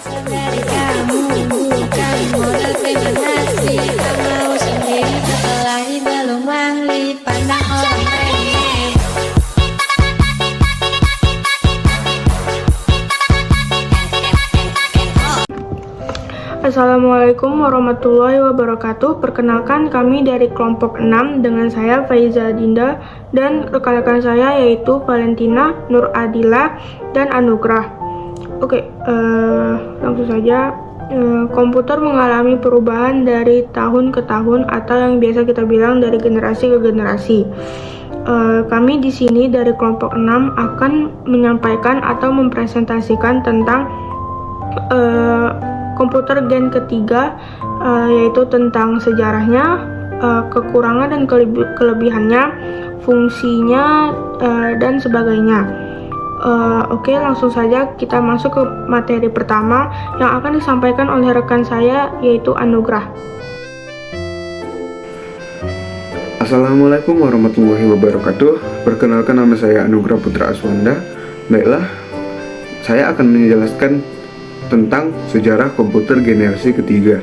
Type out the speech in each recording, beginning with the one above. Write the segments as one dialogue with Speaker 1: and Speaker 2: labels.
Speaker 1: Dari kamu bukan modal terima kasih. Tak mau sendiri berkelahi belum ahli pandang orang lain.
Speaker 2: Assalamualaikum warahmatullahi wabarakatuh. Perkenalkan, kami dari kelompok 6 dengan saya Faiza Dinda dan rekan-rekan saya yaitu Valentina, Nur Adila, dan Anugrah. Oke, langsung saja. Komputer mengalami perubahan dari tahun ke tahun atau yang biasa kita bilang dari generasi ke generasi. Kami di sini dari kelompok 6 akan menyampaikan atau mempresentasikan tentang komputer gen ketiga, yaitu tentang sejarahnya, kekurangan dan kelebihannya, fungsinya, dan sebagainya. Oke, langsung saja kita masuk ke materi pertama yang akan disampaikan oleh rekan saya, yaitu Anugrah.
Speaker 3: Assalamualaikum warahmatullahi wabarakatuh. Perkenalkan, nama saya Anugrah Putra Aswanda. Baiklah, saya akan menjelaskan tentang sejarah komputer generasi ketiga.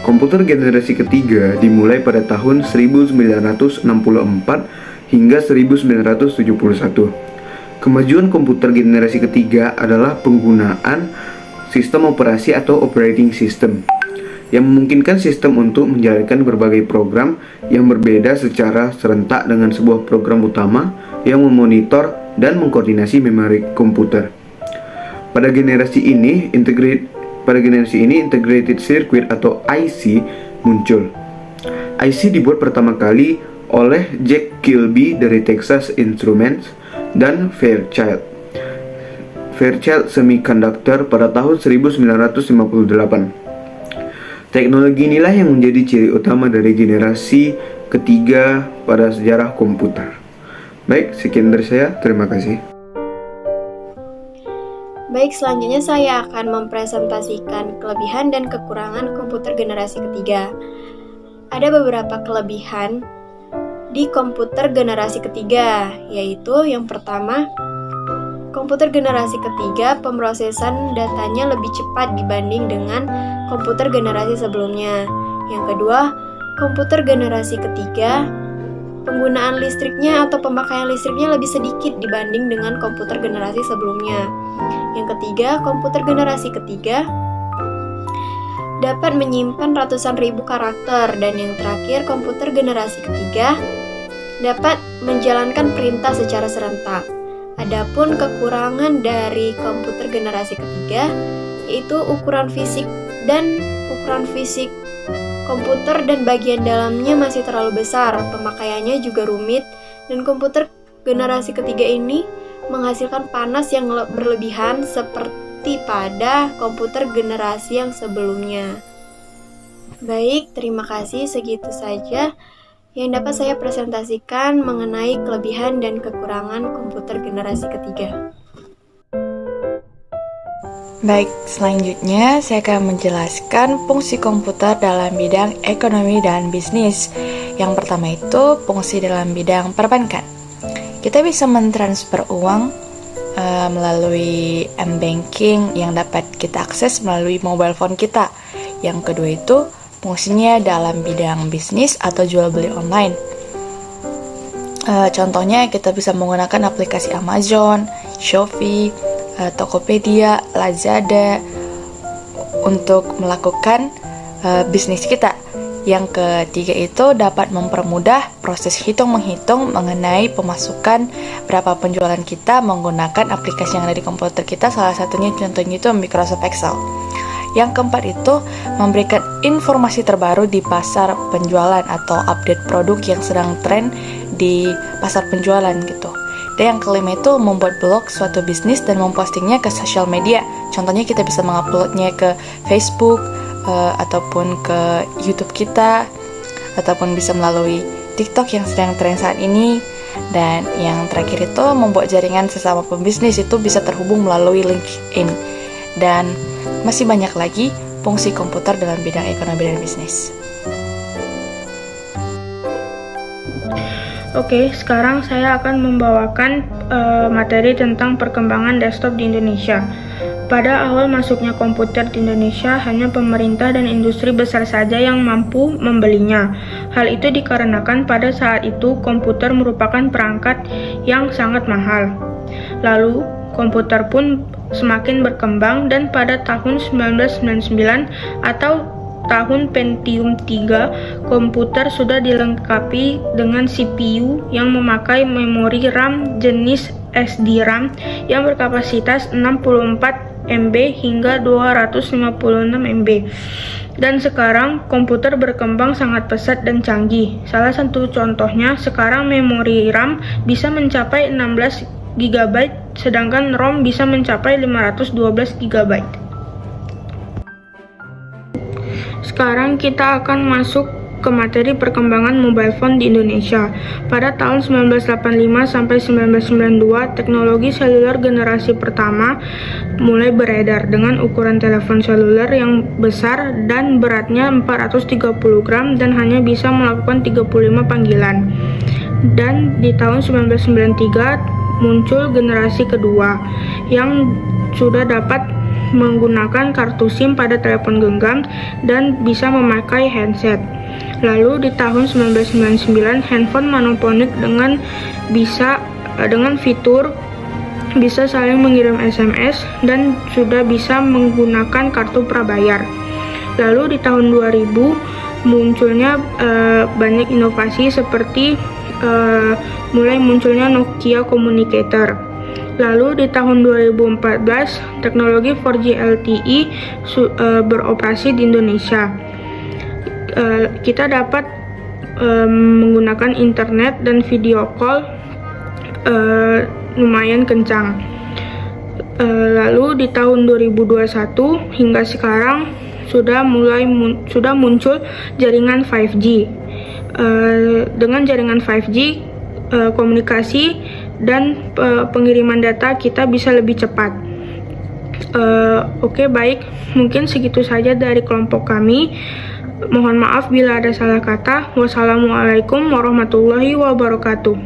Speaker 3: Komputer generasi ketiga dimulai pada tahun 1964 hingga 1971. Kemajuan komputer generasi ketiga adalah penggunaan sistem operasi atau operating system yang memungkinkan sistem untuk menjalankan berbagai program yang berbeda secara serentak dengan sebuah program utama yang memonitor dan mengkoordinasi memori komputer. Pada generasi ini Integrated Circuit atau IC muncul. IC dibuat pertama kali oleh Jack Kilby dari Texas Instruments dan Fairchild Semiconductor pada tahun 1958. Teknologi inilah yang menjadi ciri utama dari generasi ketiga pada sejarah komputer. Baik, sekian dari saya. Terima kasih.
Speaker 4: Baik, selanjutnya saya akan mempresentasikan kelebihan dan kekurangan komputer generasi ketiga. Ada beberapa kelebihan di komputer generasi ketiga, yaitu yang pertama, komputer generasi ketiga pemrosesan datanya lebih cepat dibanding dengan komputer generasi sebelumnya. Yang kedua, komputer generasi ketiga penggunaan listriknya atau pemakaian listriknya lebih sedikit dibanding dengan komputer generasi sebelumnya. Yang ketiga, komputer generasi ketiga dapat menyimpan ratusan ribu karakter. Dan yang terakhir, komputer generasi ketiga dapat menjalankan perintah secara serentak. Adapun kekurangan dari komputer generasi ketiga yaitu ukuran fisik komputer dan bagian dalamnya masih terlalu besar, pemakaiannya juga rumit, dan komputer generasi ketiga ini menghasilkan panas yang berlebihan seperti pada komputer generasi yang sebelumnya. Baik, terima kasih, segitu saja yang dapat saya presentasikan mengenai kelebihan dan kekurangan komputer generasi ketiga.
Speaker 5: Baik, selanjutnya saya akan menjelaskan fungsi komputer dalam bidang ekonomi dan bisnis. Yang pertama itu fungsi dalam bidang perbankan. Kita bisa mentransfer uang melalui m-banking yang dapat kita akses melalui mobile phone kita. Yang kedua itu fungsinya dalam bidang bisnis atau jual beli online. Contohnya kita bisa menggunakan aplikasi Amazon, Shopee, Tokopedia, Lazada untuk melakukan bisnis kita. Yang ketiga itu dapat mempermudah proses hitung-menghitung mengenai pemasukan berapa penjualan kita menggunakan aplikasi yang ada di komputer kita. Salah satunya contohnya itu Microsoft Excel. Yang keempat itu memberikan informasi terbaru di pasar penjualan atau update produk yang sedang tren di pasar penjualan gitu. Dan yang kelima itu membuat blog suatu bisnis dan mempostingnya ke sosial media. Contohnya kita bisa menguploadnya ke Facebook ataupun ke YouTube kita, ataupun bisa melalui TikTok yang sedang tren saat ini. Dan yang terakhir itu membuat jaringan sesama pembisnis itu bisa terhubung melalui LinkedIn. Dan masih banyak lagi fungsi komputer dalam bidang ekonomi dan bisnis.
Speaker 2: Oke, sekarang saya akan membawakan materi tentang perkembangan desktop di Indonesia. Pada awal masuknya komputer di Indonesia, hanya pemerintah dan industri besar saja yang mampu membelinya. Hal itu dikarenakan pada saat itu komputer merupakan perangkat yang sangat mahal. Lalu, komputer pun semakin berkembang dan pada tahun 1999 atau tahun Pentium 3, komputer sudah dilengkapi dengan CPU yang memakai memori RAM jenis SDRAM yang berkapasitas 64 MB hingga 256 MB. Dan sekarang komputer berkembang sangat pesat dan canggih. Salah satu contohnya, sekarang memori RAM bisa mencapai 16 GB, sedangkan ROM bisa mencapai 512 GB. Sekarang kita akan masuk ke materi perkembangan mobile phone di Indonesia. Pada tahun 1985 sampai 1992, teknologi seluler generasi pertama mulai beredar dengan ukuran telepon seluler yang besar dan beratnya 430 gram dan hanya bisa melakukan 35 panggilan. Dan di tahun 1993 muncul generasi kedua yang sudah dapat menggunakan kartu SIM pada telepon genggam dan bisa memakai handset. Lalu di tahun 1999 handphone monoponik dengan fitur bisa saling mengirim SMS dan sudah bisa menggunakan kartu prabayar. Lalu di tahun 2000 munculnya banyak inovasi seperti mulai munculnya Nokia Communicator. Lalu di tahun 2014 teknologi 4G LTE beroperasi di Indonesia. Kita dapat menggunakan internet dan video call lumayan kencang. Lalu di tahun 2021 hingga sekarang sudah muncul jaringan 5G. Dengan jaringan 5G komunikasi dan pengiriman data kita bisa lebih cepat. Oke, baik, mungkin segitu saja dari kelompok kami. Mohon maaf bila ada salah kata. Wassalamualaikum warahmatullahi wabarakatuh.